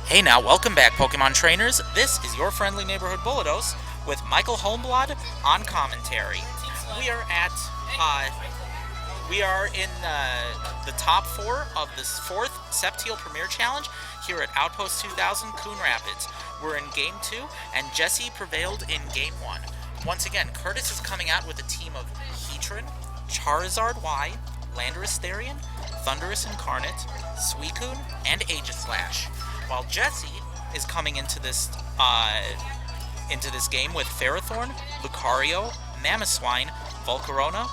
Hey now, welcome back, Pokemon trainers. This is your friendly neighborhood Bullados with Michael Holmblad on commentary. We are at, uh, we are in the top four of this fourth Sceptile Premier Challenge here at Outpost 2000, Coon Rapids. We're in Game 2, and Jesse prevailed in Game 1. Once again, Curtis is coming out with a team of Heatran, Charizard Y, Landorus Therian, Thundurus Incarnate, Suicune, and Aegislash. While Jesse is coming into this game with Ferrothorn, Lucario, Mamoswine, Volcarona,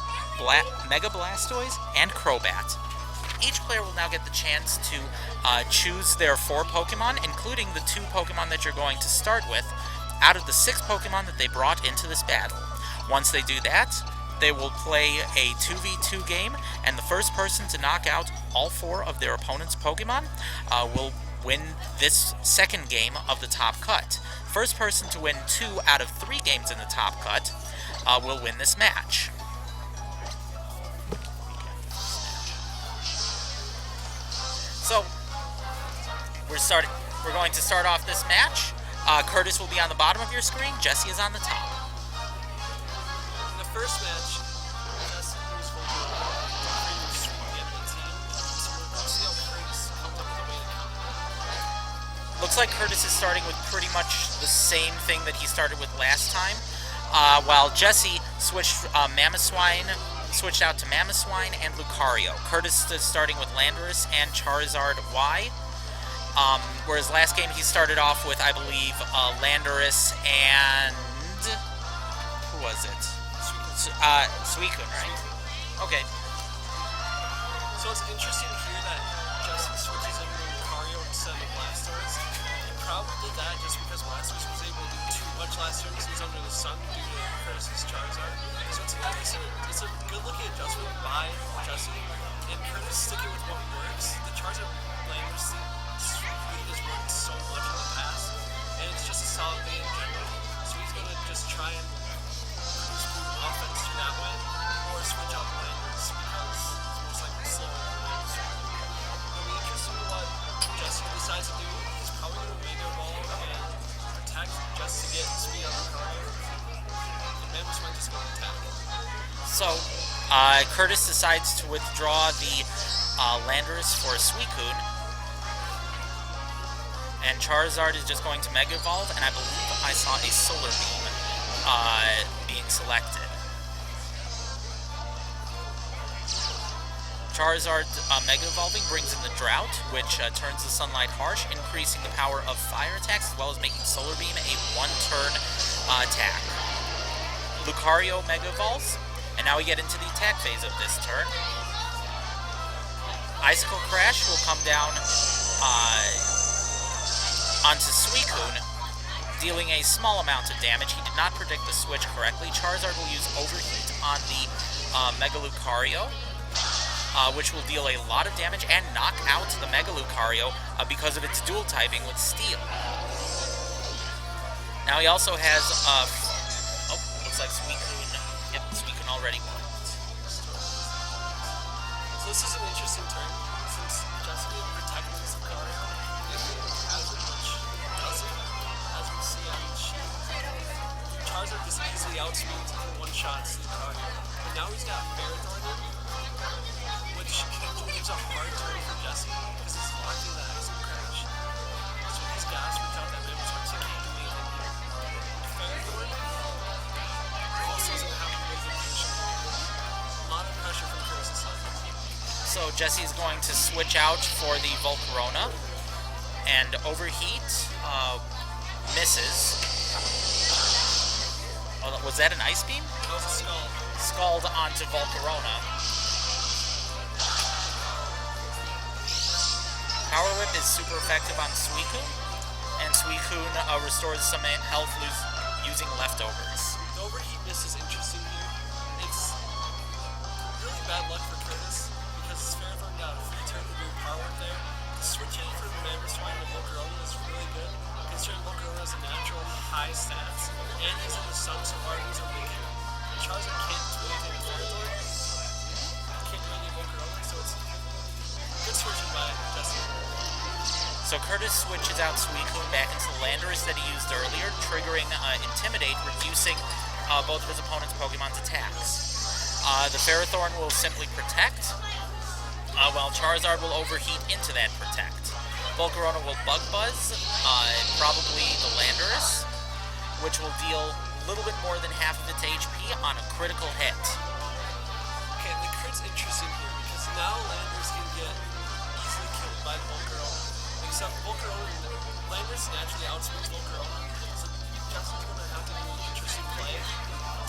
Mega Blastoise, and Crobat. Each player will now get the chance to choose their 4 Pokemon, including the 2 Pokemon that you're going to start with, out of the 6 Pokemon that they brought into this battle. Once they do that, they will play a 2v2 game, and the first person to knock out all 4 of their opponent's Pokemon will win this second game of the top cut. First person to win 2 out of 3 games in the top cut will win this match. So we're going to start off this match. Curtis will be on the bottom of your screen, Jesse is on the top. In the first match, Jesse was Looks like Curtis is starting with pretty much the same thing that he started with last time, while Jesse switched out to Mamoswine and Lucario. Curtis is starting with Landorus and Charizard Y, whereas last game he started off with, I believe, Landorus and... who was it? Suicune, right? Okay. So it's interesting to hear that Jesse switches over to Lucario instead of Blastoise. And probably did that just because Blastoise was able to do too much last turn because he was under the sun due to Curtis's Charizard. So it's a good looking adjustment by Jesse. And Curtis sticking with what works. The Charizard Landorus really has worked so much in the past. And it's just a solid way in general. So he's going to just try and produce offense through that way. Or switch out the Landorus because it's most likely slower than Landorus. It'll be interesting to what Jesse decides to do. He's probably going to Mega Evolve and attack just to get speed on the Lucario. And Mamoswine just going to attack. So, Curtis decides to withdraw the Landorus for Suicune. And Charizard is just going to Mega Evolve, and I believe I saw a Solar Beam being selected. Charizard Mega Evolving brings in the Drought, which turns the Sunlight harsh, increasing the power of fire attacks, as well as making Solar Beam a 1-turn attack. Lucario Mega Evolves, and now we get into the attack phase of this turn. Icicle Crash will come down onto Suicune, dealing a small amount of damage. He did not predict the switch correctly. Charizard will use Overheat on the Mega Lucario, which will deal a lot of damage and knock out the Mega Lucario because of its dual typing with Steel. Now he also has, looks like Suicune, yep, Suicune already won. So this is an interesting turn, since Jesse didn't protect this Lucario, if it has it, which doesn't, as we see on the sheet. Charizard just easily outspeeds for one-shots Lucario. And now he's got Ferrothorn in, which gives a hard turn for Jesse, because he's locked in the Icicle Crash. So he's got to switch out that Mamoswine, so he can't do anything here. Ferrothorn also doesn't have a great position. A lot of pressure from Curtis's side. So Jesse is going to switch out for the Volcarona, and Overheat misses. Oh, was that an Ice Beam? That was a Scald. Scald onto Volcarona. Power Whip is super effective on Suicune, and Suicune restores some health using leftovers. The Overheat miss is interesting here. It's really bad luck for Curtis, because his Ferrothorn got a free turn to do Power Whip there. Switching from Mamoswine to Volcarona is really good, considering Volcarona has a natural high stats, and he's in the sun, so Arden's a big hit. Charizard can't do anything with Ferrothorn, can't do anything with Volcarona, so it's good switching by Jesse. So Curtis switches out Suicune back into the Landorus that he used earlier, triggering Intimidate, reducing both of his opponent's Pokemon's attacks. The Ferrothorn will simply protect, while Charizard will overheat into that protect. Volcarona will Bug Buzz, probably the Landorus, which will deal a little bit more than half of its HP on a critical hit. Okay, the crit's interesting here because now Landorus can get easily killed by Volcarona. Except Volcarona, Landorus naturally outspeeds Volcarona, so Justin's going to have to do an interesting play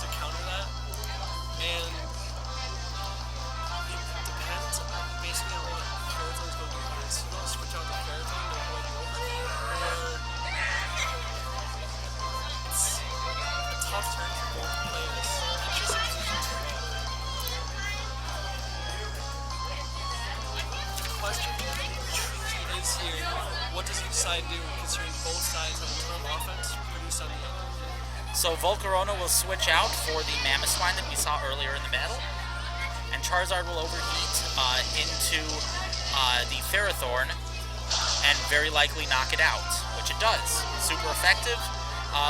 to counter that. And it depends basically on what Ferrothorn's going to do here. Is he going to switch out the Ferrothorn to avoid the overheat, or it's a tough turn for both to play this. Interesting position to be in. The question truly is here, what does each side do, considering both sides have a ton of offense produced on the other? So Volcarona will switch out for the Mamoswine that we saw earlier in the battle, and Charizard will overheat into the Ferrothorn and very likely knock it out, which it does. Super effective,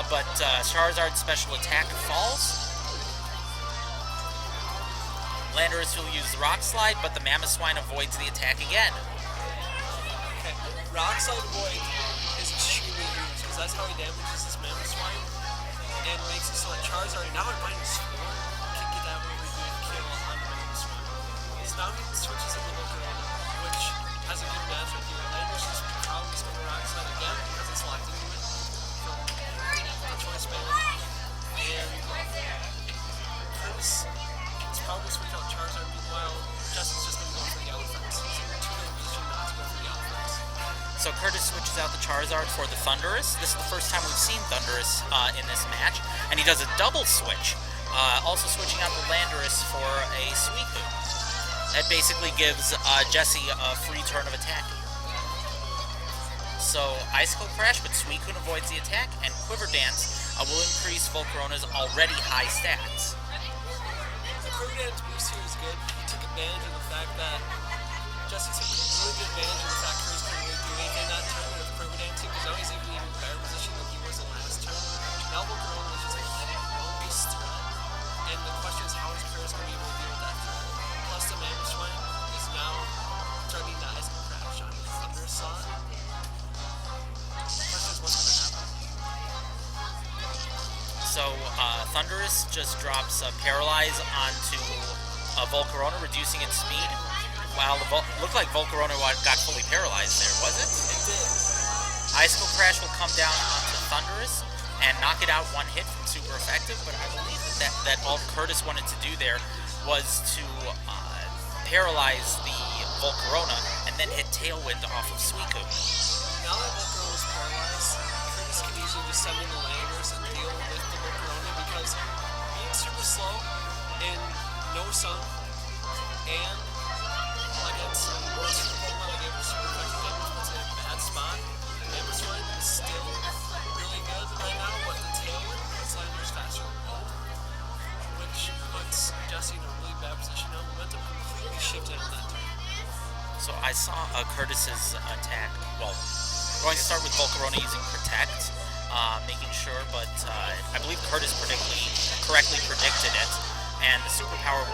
but Charizard's special attack falls. Landorus will use the Rock Slide, but the Mamoswine avoids the attack again. Okay, Rock Slide avoid is extremely huge because that's how he damages this Mamoswine and makes it so that Charizard, now at -4, can get that overheat kill on the Mamoswine. So now he switches into Volcarona, which has a good matchup here. Landorus is probably just going to Rock Slide again because it's locked into it from the choice band. And Curtis is probably switch out Charizard. Meanwhile, Justin's just going to go for the Elephants. He's in too good a position not to go for the Elephants. So Curtis switches out the Charizard for the Thundurus. This is the first time we've seen Thundurus in this match, and he does a double switch, also switching out the Landorus for a Suicune. That basically gives Jesse a free turn of attacking. So Icicle Crash, but Suicune avoids the attack, and Quiver Dance will increase Volcarona's already high stats. The Quiver Dance boost here is good. He took advantage of the fact that Jesse took really good advantage of the fact Curtis couldn't really do anything that turn with Quiver Dancing, because now he's in an even better position than he was the last turn. Now Volcarona is just a humongous threat, and the question is how is Curtis going to be able to deal with that threat? Plus the Mamoswine is now threatening the Icicle Crash on the Thunder slot. The question is what's going to happen. So Thundurus just drops Paralyze onto Volcarona, reducing its speed. Wow, looked like Volcarona got fully paralyzed there, was it? It did. Icicle Crash will come down onto Thundurus and knock it out one hit from super effective, but I believe that all Curtis wanted to do there was to paralyze the Volcarona and then hit Tailwind off of Suicune. Now that Volcarona is paralyzed, Curtis can easily just send in the Landorus and deal with the Volcarona because being super slow and no sun and against most super Pokemon that gave super effective damage puts it in a bad spot. Mamoswine is still really good right now, but the Tailwind puts Landorus faster than both, which puts Jesse in a really bad position now. Momentum completely shifted on that turn. So I saw Curtis's attack. Well, we're going to start with Volcarona using Protect, making sure, but I believe Curtis correctly predicted it, and the superpower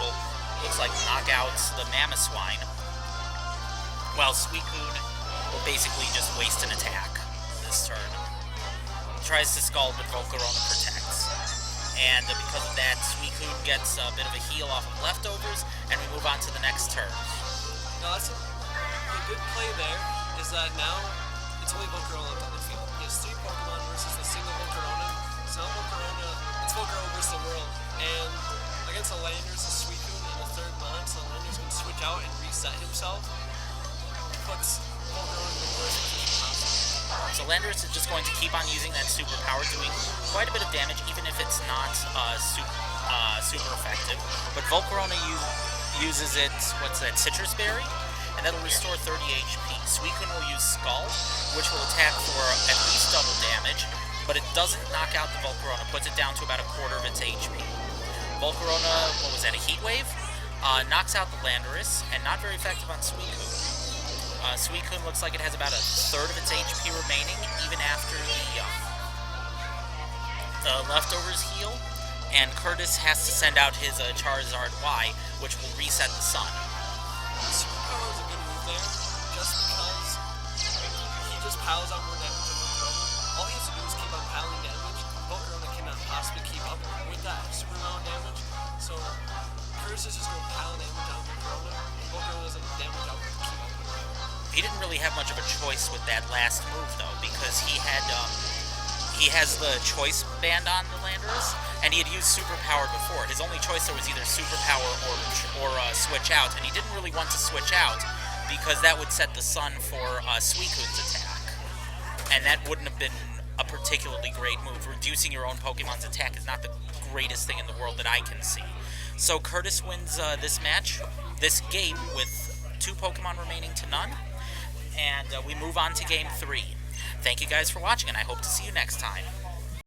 looks like knock out the Mamoswine, while Suicune will basically just waste an attack this turn. Tries to scald, but Volcarona protects. And because of that, Suicune gets a bit of a heal off of leftovers, and we move on to the next turn. Now that's a good play there, is that now it's only Volcarona left on the field. He has 3 Pokemon versus the single Volcarona. So now Volcarona, it's Volcarona versus the world. And against the Landorus, the Suicune in the 3rd mon, so the Landorus can switch out and reset himself. Puts Volcarona in the worst position possible. So Landorus is just going to keep on using that superpower, doing quite a bit of damage, even if it's not super effective. But Volcarona uses its, Citrus Berry, and that'll restore 30 HP. Suicune will use Scald, which will attack for at least double damage, but it doesn't knock out the Volcarona, puts it down to about a quarter of its HP. Volcarona, what was that, a Heat Wave? Knocks out the Landorus, and not very effective on Suicune. Suicune looks like it has about a third of its HP remaining, even after the leftovers heal. And Curtis has to send out his Charizard Y, which will reset the sun. Superpower is a good move there, just because he just piles on more damage than Volcarona. All he has to do is keep on piling damage. Volcarona cannot possibly keep up with that super amount of damage. So Curtis is just going to pile damage on Volcarona, and Volcarona doesn't damage out to keep up with it. He didn't really have much of a choice with that last move, though, because he has the choice band on the Landorus, and he had used Superpower before. His only choice there was either Superpower or switch out, and he didn't really want to switch out because that would set the sun for Suicune's attack, and that wouldn't have been a particularly great move. Reducing your own Pokemon's attack is not the greatest thing in the world that I can see. So Curtis wins this game, with 2 Pokemon remaining to none, and we move on to Game 3. Thank you guys for watching, and I hope to see you next time.